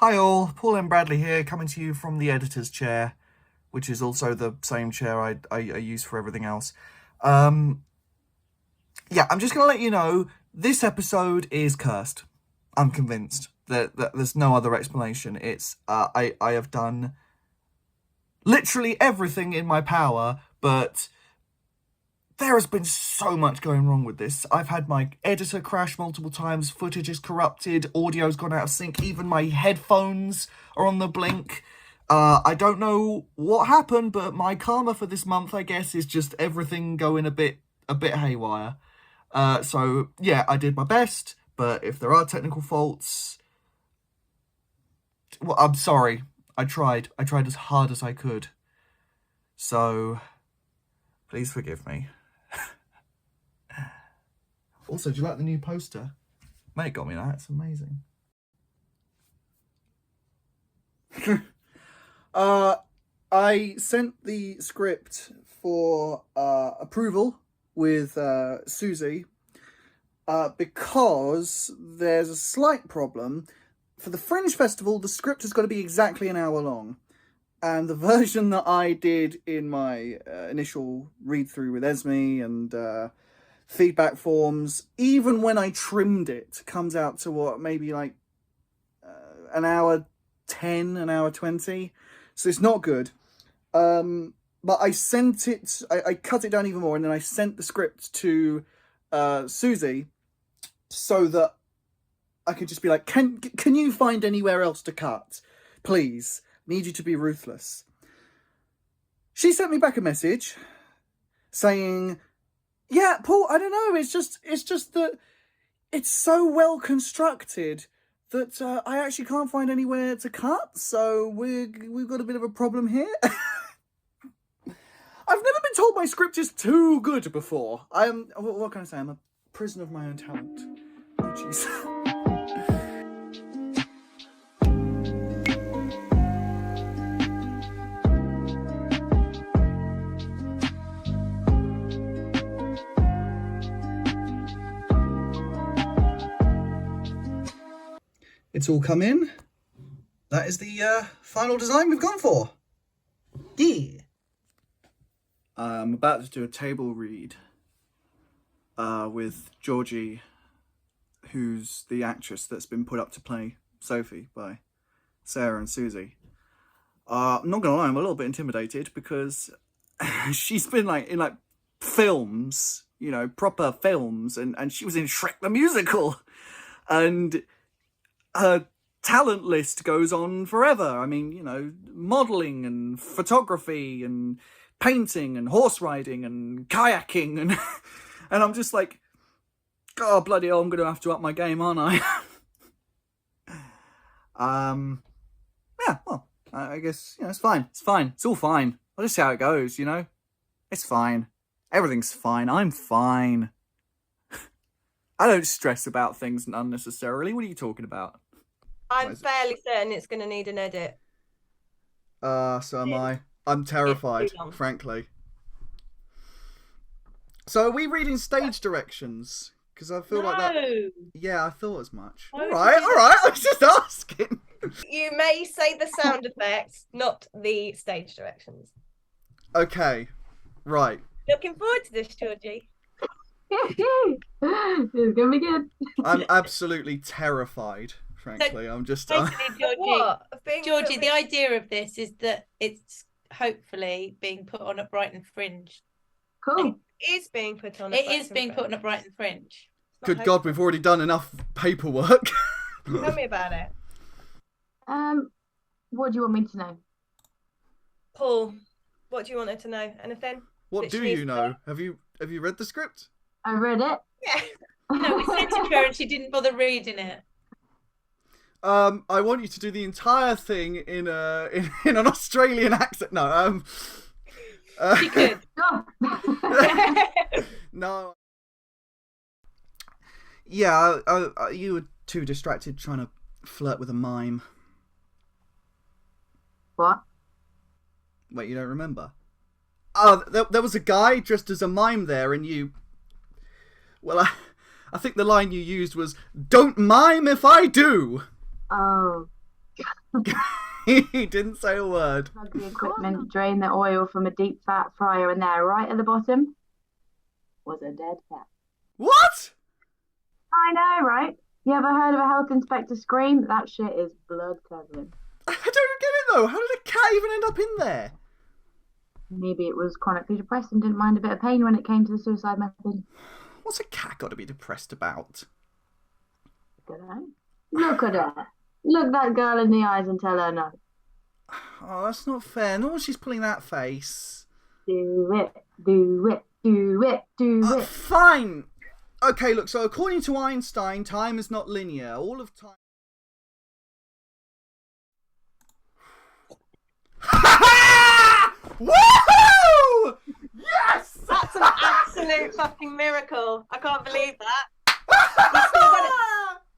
Hi all, Paul M. Bradley here, coming to you from the editor's chair, which is also the same chair I use for everything else. I'm just going to let you know, this episode is cursed. I'm convinced that there's no other explanation. It's, I have done literally everything in my power, but there has been so much going wrong with this. I've had my editor crash multiple times, footage is corrupted, audio's gone out of sync, even my headphones are on the blink. I don't know what happened, but my karma for this month, I guess, is just everything going a bit haywire. So yeah, I did my best, but if there are technical faults, well, I'm sorry. I tried as hard as I could. So please forgive me. Also, do you like the new poster? Mate got me that. It's amazing. I sent the script for approval with Susie because there's a slight problem. For the Fringe Festival, the script has got to be exactly an hour long. And the version that I did in my initial read-through with Esme and feedback forms, even when I trimmed it, comes out to what, maybe like an hour 10, an hour 20. So it's not good. But I sent it, I cut it down even more, and then I sent the script to Susie so that I could just be like, can you find anywhere else to cut? Please. Need you to be ruthless. She sent me back a message saying, yeah, Paul, I don't know, it's just that it's so well constructed that I actually can't find anywhere to cut, so we've got a bit of a problem here. I've never been told my script is too good before. What can I say? I'm a prisoner of my own talent. Oh, jeez. It's all come in. That is the final design we've gone for. Yeah. I'm about to do a table read with Georgie, who's the actress that's been put up to play Sophie by Sarah and Susie. I'm not gonna lie, I'm a little bit intimidated because she's been in films, proper films, and she was in Shrek the Musical, and her talent list goes on forever. I mean, modeling and photography and painting and horse riding and kayaking and and I'm just like, God bloody hell, I'm gonna have to up my game, aren't I? Yeah, well, I guess it's fine. It's all fine. I'll just see how it goes. It's fine. Everything's fine. I'm fine. I don't stress about things unnecessarily. What are you talking about? I'm fairly certain it's going to need an edit. So am I. I'm terrified, frankly. So are we reading stage directions? Because I feel like that... Yeah, I thought as much. All right. I was just asking. You may say the sound effects, not the stage directions. Okay, right. Looking forward to this, Georgie. It's gonna be good. I'm absolutely terrified, frankly. I'm just... Georgie, the idea of this is that it's hopefully being put on at Brighton Fringe. Cool. It is being put on. It is being put on at Brighton Fringe. Good God, we've already done enough paperwork. Tell me about it. What do you want me to know? Paul, what do you want her to know? Anything? What do you know? Have you read the script? I read it. Yeah. No, we sent it to her and she didn't bother reading it. I want you to do the entire thing in an Australian accent. No, She could. No. Yeah, you were too distracted trying to flirt with a mime. What? Wait, you don't remember? There was a guy dressed as a mime there, and you... Well, I think the line you used was, "Don't mime if I do." Oh. He didn't say a word. Plug the equipment, drain the oil from a deep fat fryer, and there, right at the bottom, was a dead cat. What? I know, right? You ever heard of a health inspector scream? That shit is blood curdling. I don't get it though. How did a cat even end up in there? Maybe it was chronically depressed and didn't mind a bit of pain when it came to the suicide method. What's a cat got to be depressed about? Good eye. Look at her. Look that girl in the eyes and tell her no. Oh, that's not fair. Not when she's pulling that face. Do it, do it, do it, do it. Fine. Okay, look, so according to Einstein, time is not linear. All of time... Woohoo! Yes! That's an absolute fucking miracle. I can't believe that.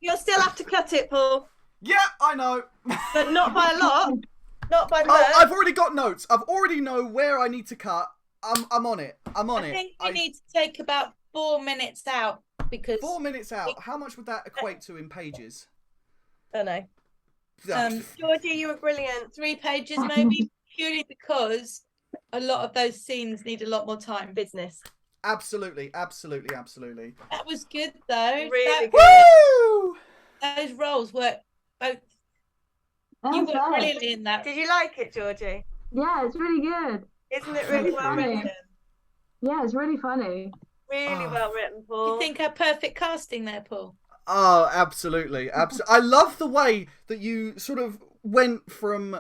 You'll still have to cut it, Paul. Yeah, I know. But not by a lot. Not by much. Oh, I've already got notes. I've already know where I need to cut. I'm on it. I'm on it. I think we need to take about 4 minutes out because 4 minutes out. How much would that equate to in pages? I don't know. Georgie, you were brilliant. 3 pages maybe, purely because a lot of those scenes need a lot more time. Business. Absolutely, absolutely, absolutely. That was good though. Really good. Woo! Those roles were both. That's You were right. brilliant in that. Did you like it, Georgie? Yeah, it's really good. Isn't it really well funny. written? Yeah, it's really funny. Really well written, Do Paul. you think our perfect casting there, Paul? Oh, absolutely, absolutely. I love the way that you sort of went from,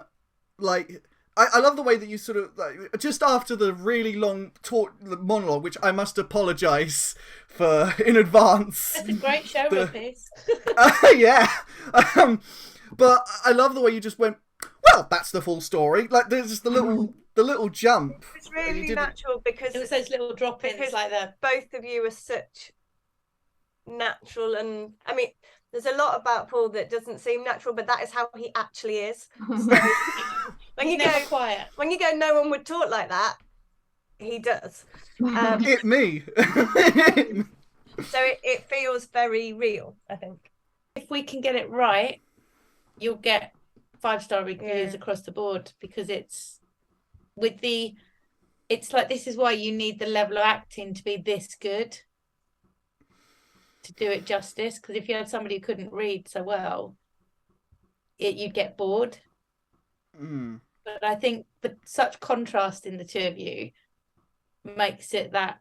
like, I love the way that you sort of, like, just after the really long monologue, which I must apologise for in advance. That's a great show piece. Yeah. But I love the way you just went, well, that's the full story. Like, there's just the little jump. It's really natural because It was those little drop-ins because like that. both of you are such natural, and I mean, there's a lot about Paul that doesn't seem natural, but that is how he actually is. So when you Never go quiet. when you go, no one would talk like that. He does. It me. So it feels very real, I think. If we can get it right, you'll get 5-star reviews Yeah. across the board because it's like this is why you need the level of acting to be this good to do it justice. Because if you had somebody who couldn't read so well, you'd get bored. But I think such contrast in the two of you makes it that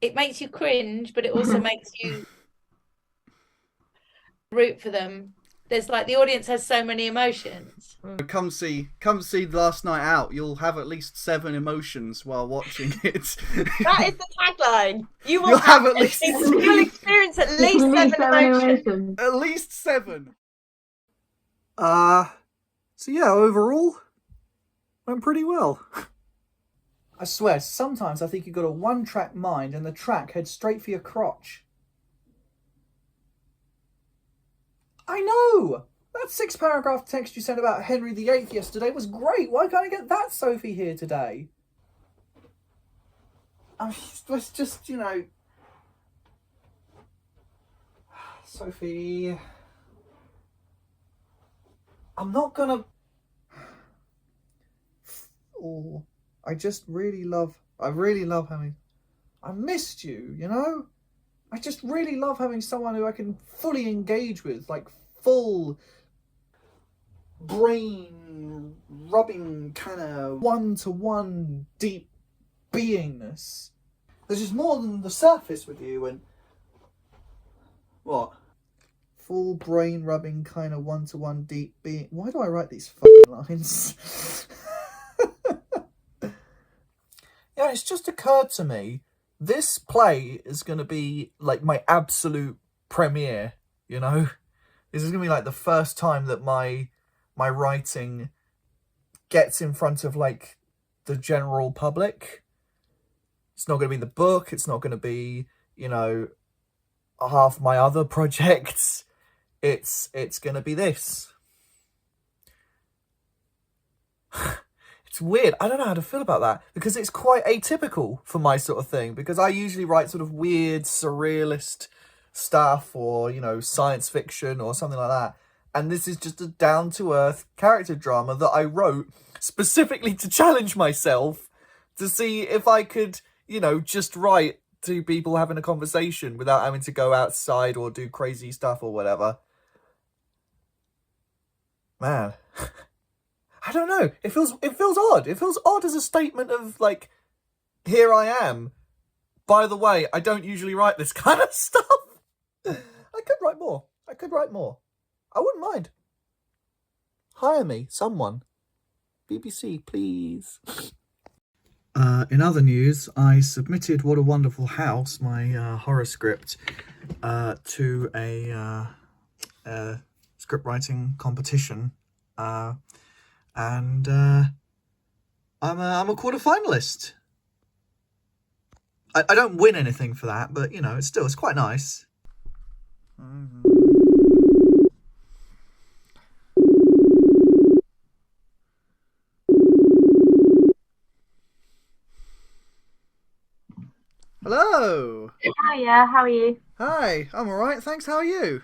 it makes you cringe, but it also makes you root for them. There's like the audience has so many emotions. Come see Last Night Out. You'll have at least 7 emotions while watching it. That is the tagline. You'll have at least you'll experience at least 7 emotions. At least 7. So yeah, overall, went pretty well. I swear, sometimes I think you've got a one-track mind and the track heads straight for your crotch. I know! That 6-paragraph text you sent about Henry VIII yesterday was great. Why can't I get that Sophie here today? It's just, you know... Sophie... I'm not gonna... Oh, I really love having... I missed you, you know? I just really love having someone who I can fully engage with, like full brain rubbing kind of one-to-one deep beingness. There's just more than the surface with you and... What? Full brain rubbing kind of one-to-one deep being... Why do I write these fucking lines? Yeah, it's just occurred to me, this play is going to be like my absolute premiere, you know? This is going to be like the first time that my writing gets in front of like the general public. It's not going to be the book, it's not going to be, you know, half my other projects. It's going to be this. It's weird. I don't know how to feel about that because it's quite atypical for my sort of thing, because I usually write sort of weird surrealist stuff or, you know, science fiction or something like that. and this is just a down-to-earth character drama that I wrote specifically to challenge myself to see if I could, just write two people having a conversation without having to go outside or do crazy stuff or whatever. Man, I don't know. It feels odd. It feels odd as a statement of, like, here I am. By the way, I don't usually write this kind of stuff. I could write more. I wouldn't mind. Hire me, someone. BBC, please. In other news, I submitted What a Wonderful House, my horror script, to a script writing competition, and I'm a quarter finalist. I don't win anything for that, but it's quite nice. Hello. Hiya, how are you? Hi, I'm alright, thanks, how are you?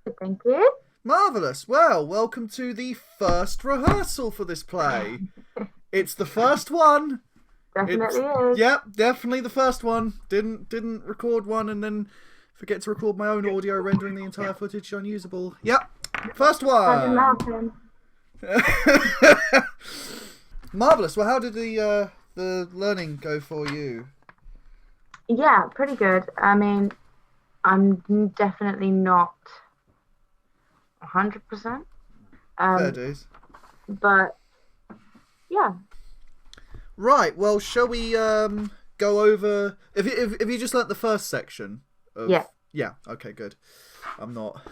Good, thank you. Marvellous. Well, welcome to the first rehearsal for this play. It's the first one. Definitely is. Yep, definitely the first one. Didn't record one and then forget to record my own audio, rendering the entire footage unusable. Yep, first That didn't one. happen. Marvellous. Well, how did the learning go for you? Yeah, pretty good. I mean, I'm definitely not 100%. Fair dues. But yeah. Right. Well, shall we go over? If you just learnt the first section. Yeah. Yeah. Okay. Good. I'm not.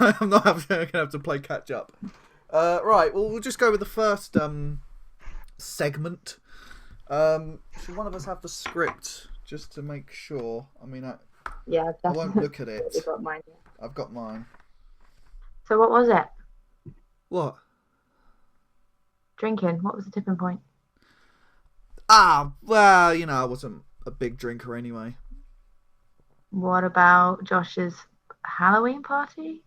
I'm not gonna have to play catch up. Right. Well, we'll just go with the first segment. Should one of us have the script just to make sure? I mean, Yeah, I won't look at it. I've got mine. Yeah. I've got mine. So what was it? What? Drinking. What was the tipping point? Ah, well, I wasn't a big drinker anyway. What about Josh's Halloween party?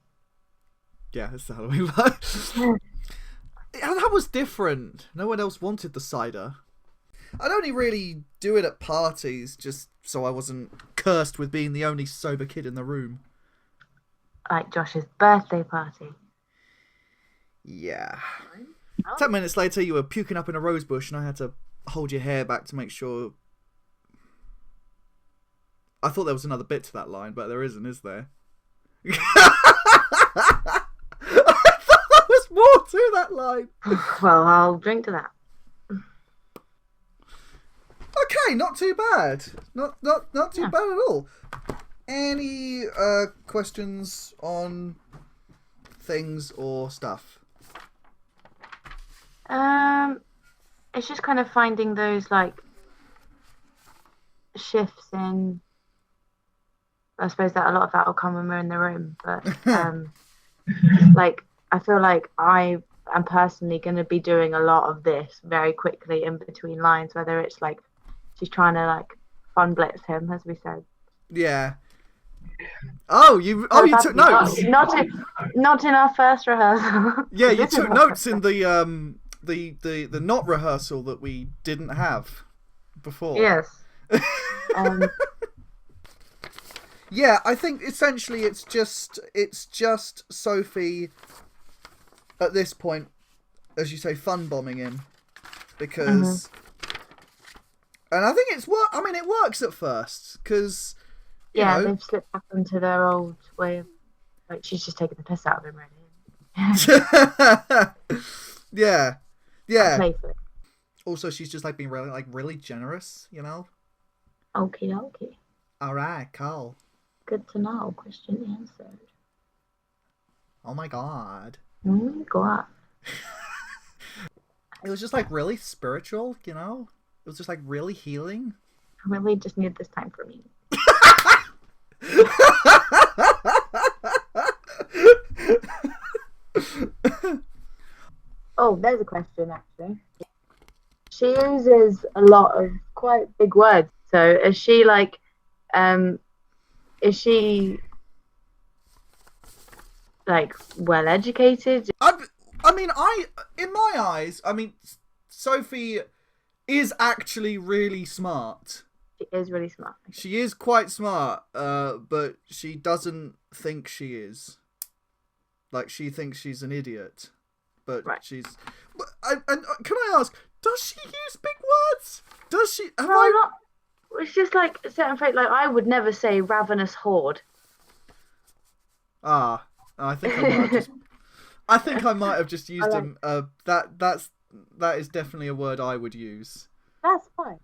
Yeah, it's the Halloween party. That was different. No one else wanted the cider. I'd only really do it at parties, just so I wasn't cursed with being the only sober kid in the room. Like Josh's birthday party. Yeah. Oh. 10 minutes later, you were puking up in a rose bush, and I had to hold your hair back to make sure. I thought there was another bit to that line, but there isn't, is there? I thought there was more to that line. Well, I'll drink to that. Okay, not too bad. Not too bad at all. Any questions on things or stuff? It's just kind of finding those like shifts in. I suppose that a lot of that will come when we're in the room, but like I feel like I am personally going to be doing a lot of this very quickly in between lines, whether it's like she's trying to like fun blitz him, as we said. Yeah. Oh, you took notes. Not in our first rehearsal. Yeah, you took notes in the not rehearsal that we didn't have before. Yes. Yeah, I think essentially it's just Sophie at this point, as you say, fun bombing him, because, and I think it works at first because they've slipped back into their old way of like she's just taking the piss out of him, really. Yeah. Playful. Also, she's just like being really generous, Okie dokie. All right, cool. Good to know. Question answered. Oh my god. Go on. It was just like really spiritual, It was just like really healing. I really just need this time for me. Oh, there's a question actually. She uses a lot of quite big words. So is she like well educated. In my eyes, Sophie is actually really smart. She is really smart. She is quite smart, but she doesn't think she is. Like, she thinks she's an idiot, but Right. she's. And can I ask, does she use big words? Does she? Not. It's just like certain things. Like I would never say ravenous horde. I think I might have just. I think I might have just used him. That is definitely a word I would use. That's fine.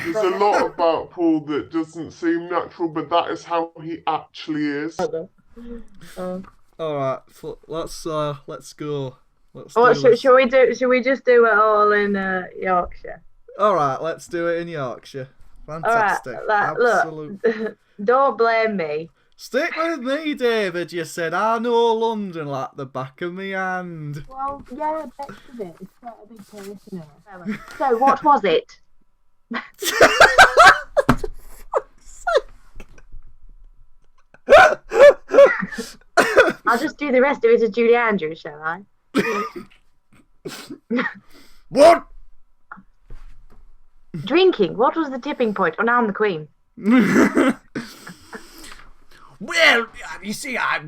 There's a lot about Paul that doesn't seem natural, but that is how he actually is. All right, let's go. Let's do What this. should we do? Should we just do it all in Yorkshire? All right, let's do it in Yorkshire. Fantastic. All right, Absolutely. look, don't blame me. Stick with me, David. You said I know London like the back of my hand. Well, yeah, best of it. It's quite a big place, isn't it? So, what was it? I'll just do the rest of it as Julie Andrews, shall I? What? Drinking. What was the tipping point? Oh, now I'm the queen. Well, you see, I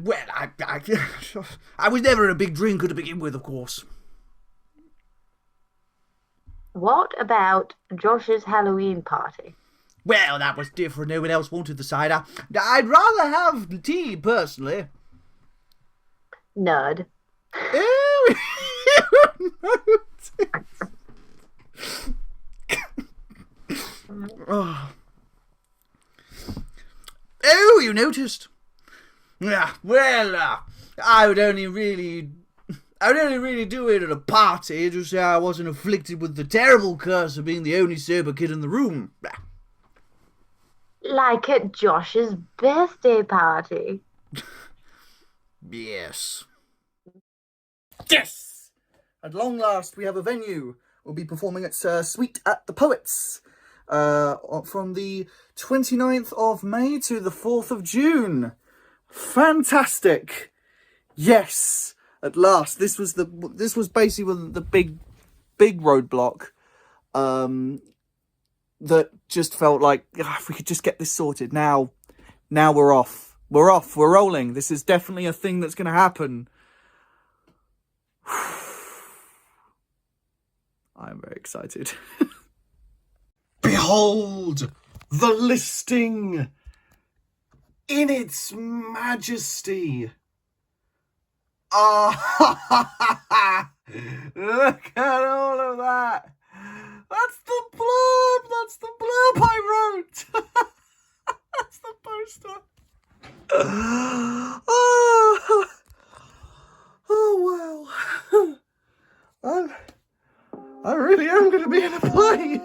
was never a big drinker to begin with, of course. What about Josh's Halloween party? Well, that was different. No one else wanted the cider. I'd rather have the tea, personally. Nerd. Oh, oh, you noticed? Yeah. Well, I would only really do it at a party to say I wasn't afflicted with the terrible curse of being the only sober kid in the room. Like at Josh's birthday party. Yes. Yes! At long last, we have a venue. We'll be performing at Suite at the Poets from the 29th of May to the 4th of June. Fantastic! Yes! At last, this was basically the big roadblock that just felt like if we could just get this sorted now we're off. We're rolling. This is definitely a thing that's going to happen. I'm very excited. Behold the listing in its majesty. Ah, look at all of that. That's the blurb. That's the blurb I wrote. That's the poster. Oh wow. I really am going to be in a play.